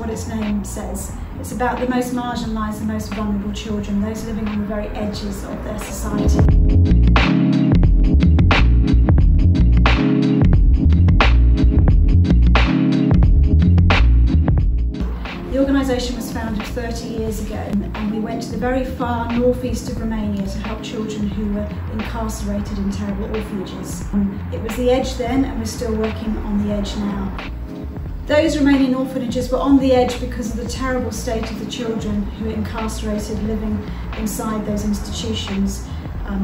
what its name says. It's about the most marginalised, the most vulnerable children, those living on the very edges of their society. The organisation was founded 30 years ago, and we went to the very far northeast of Romania to help children who were incarcerated in terrible orphanages. It was the edge then, and we're still working on the edge now. Those Romanian orphanages were on the edge because of the terrible state of the children who were incarcerated, living inside those institutions,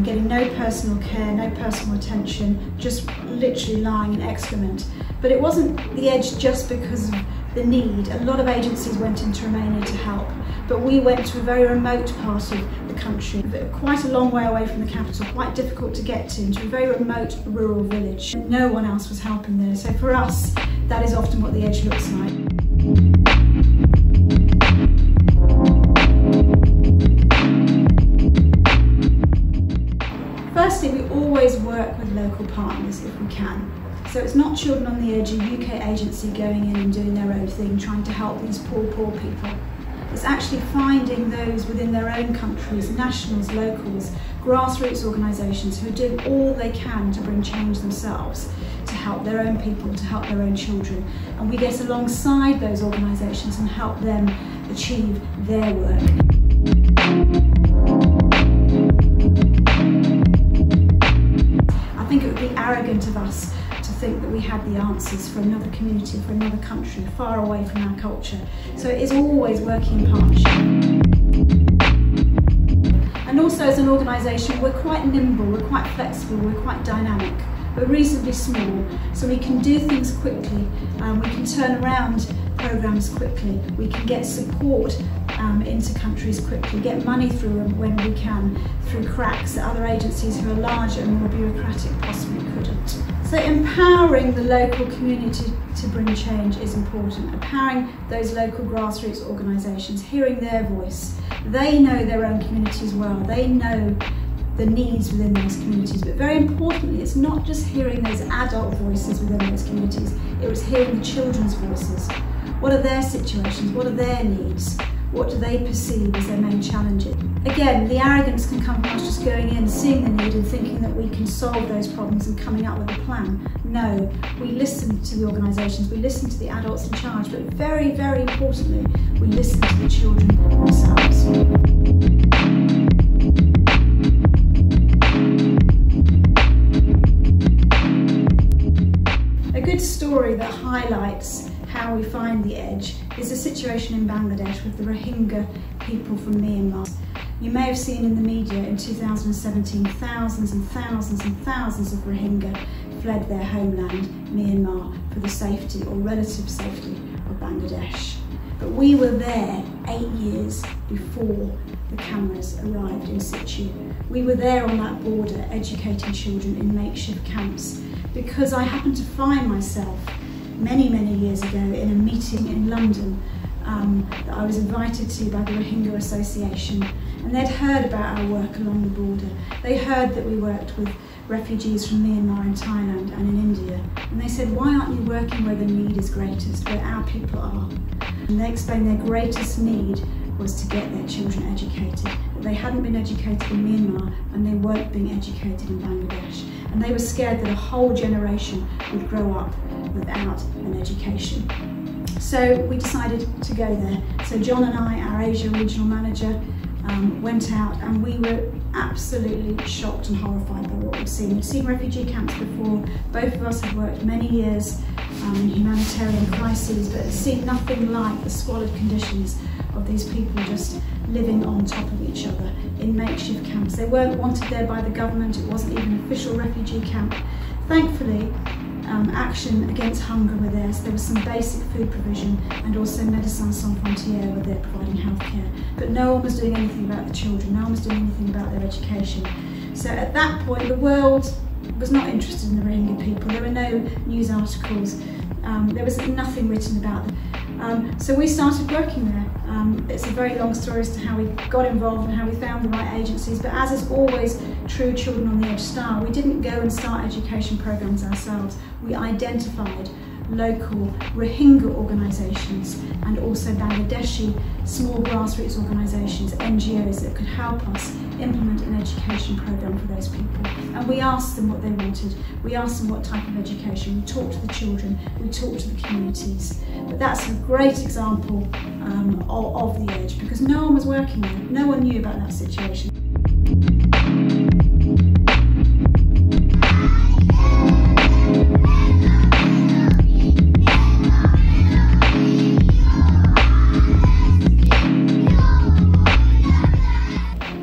getting no personal care, no personal attention, just literally lying in excrement. But it wasn't the edge just because of the need. A lot of agencies went into Romania to help, but we went to a very remote part of the country, quite a long way away from the capital, quite difficult to get to, into a very remote rural village. No one else was helping there, so for us, that is often what the edge looks like. Firstly, we always work with local partners if we can. So it's not Children on the Edge, a UK agency going in and doing their own thing, trying to help these poor people. It's actually finding those within their own countries, nationals, locals, grassroots organisations who are doing all they can to bring change themselves, to help their own people, to help their own children. And we get alongside those organisations and help them achieve their work. I think it would be arrogant of us to think that we had the answers for another community, for another country, far away from our culture. So it is always working in partnership. And also as an organisation, we're quite nimble, we're quite flexible, we're quite dynamic. We're reasonably small, so we can do things quickly, we can turn around programmes quickly, we can get support into countries quickly, get money through them when we can, through cracks that other agencies who are larger and more bureaucratic possibly couldn't. So empowering the local community to bring change is important, empowering those local grassroots organisations, hearing their voice. They know their own communities well, they know the needs within those communities, but very importantly, it's not just hearing those adult voices within those communities, it was hearing the children's voices. What are their situations? What are their needs? What do they perceive as their main challenges? Again, the arrogance can come from us just going in, seeing the need and thinking that we can solve those problems and coming up with a plan. No, we listen to the organisations, we listen to the adults in charge, but very, very importantly, we listen to the children themselves. A good story that highlights how we find the edge is the situation in Bangladesh with the Rohingya people from Myanmar. You may have seen in the media in 2017 thousands and thousands and thousands of Rohingya fled their homeland, Myanmar, for the safety or relative safety of Bangladesh. But we were there 8 years before the cameras arrived in situ. We were there on that border educating children in makeshift camps because I happened to find myself many years ago in a meeting in London that I was invited to by the Rohingya Association, and they'd heard about our work along the border. They heard that we worked with refugees from Myanmar and Thailand and in India, and they said, why aren't you working where the need is greatest, where our people are? And they explained their greatest need was to get their children educated. That they hadn't been educated in Myanmar and they weren't being educated in Bangladesh. And they were scared that a whole generation would grow up without an education. So we decided to go there. So John and I, our Asia regional manager, went out, and we were absolutely shocked and horrified by what we'd seen. We'd seen refugee camps before. Both of us had worked many years in humanitarian crises, but had seen nothing like the squalid conditions of these people just living on top of each other in makeshift camps. They weren't wanted there by the government, it wasn't even an official refugee camp. Thankfully, Action Against Hunger were there, so there was some basic food provision, and also Médecins Sans Frontières were there providing healthcare. But no one was doing anything about the children, no one was doing anything about their education. So at that point, the world was not interested in the Rohingya people. There were no news articles, there was nothing written about them. So we started working there. It's a very long story as to how we got involved and how we found the right agencies, but as is always true Children on the Edge style, we didn't go and start education programs ourselves. We identified local Rohingya organisations and also Bangladeshi small grassroots organisations, NGOs that could help us implement an education programme for those people. And we asked them what they wanted, we asked them what type of education, we talked to the children, we talked to the communities. But that's a great example of the Edge, because no one was working there, no one knew about that situation.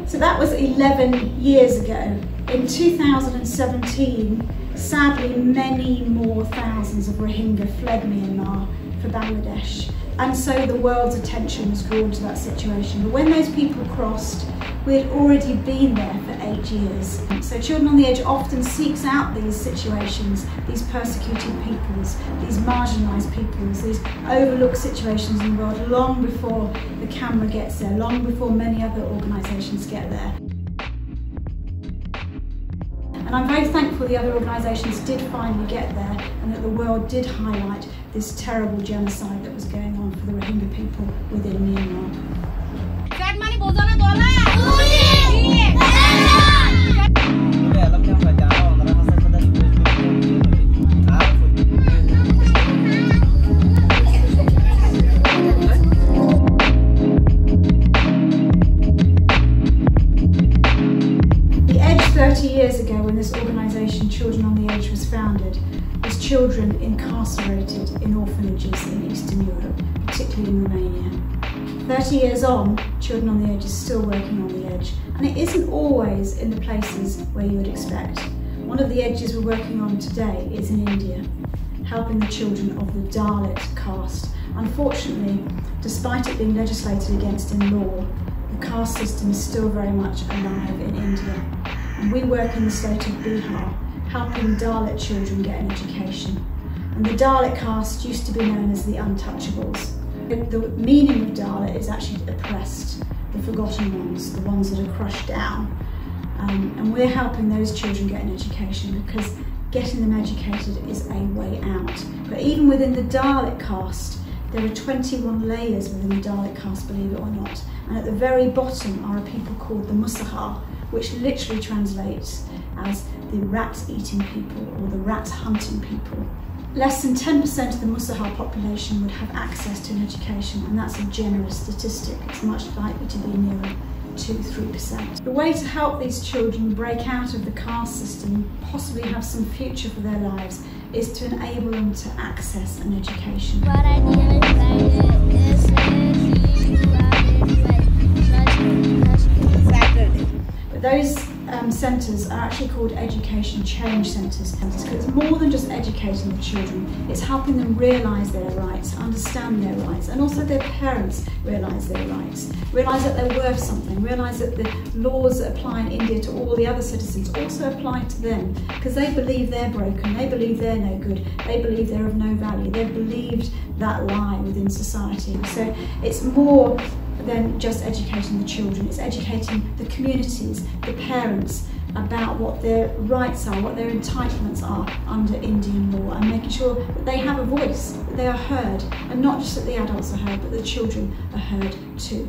So that was 11 years ago. In 2017, sadly, many more thousands of Rohingya fled Myanmar for Bangladesh. And so the world's attention was drawn to that situation. But when those people crossed, we had already been there for 8 years. So Children on the Edge often seeks out these situations, these persecuted peoples, these marginalised peoples, these overlooked situations in the world long before the camera gets there, long before many other organisations get there. And I'm very thankful the other organisations did finally get there and that the world did highlight this terrible genocide that was going on for the Rohingya people within Myanmar. The Edge 30 years ago, when this organisation, Children on the Edge, was founded, was children incarcerated in orphanages in Eastern Europe, particularly in Romania. 30 years on, Children on the Edge is still working on the Edge, and it isn't always in the places where you would expect. One of the edges we're working on today is in India, helping the children of the Dalit caste. Unfortunately, despite it being legislated against in law, the caste system is still very much alive in India. And we work in the state of Bihar, helping Dalit children get an education. And the Dalit caste used to be known as the untouchables. The meaning of Dalit is actually oppressed, the forgotten ones, the ones that are crushed down. And we're helping those children get an education because getting them educated is a way out. But even within the Dalit caste, there are 21 layers within the Dalit caste, believe it or not. And at the very bottom are a people called the Musahar, which literally translates as the rat-eating people or the rat-hunting people. Less than 10% of the Musahar population would have access to an education, and that's a generous statistic. It's much likely to be nearer 2–3%. The way to help these children break out of the caste system, possibly have some future for their lives, is to enable them to access an education. But those centres are actually called education change centres, because it's more than just educating the children, it's helping them realise their rights, understand their rights, and also their parents realise their rights, realise that they're worth something, realise that the laws that apply in India to all the other citizens also apply to them, because they believe they're broken, they believe they're no good, they believe they're of no value, they've believed that lie within society. So it's more than just educating the children, it's educating the communities, the parents, about what their rights are, what their entitlements are under Indian law, and making sure that they have a voice, that they are heard, and not just that the adults are heard, but the children are heard too.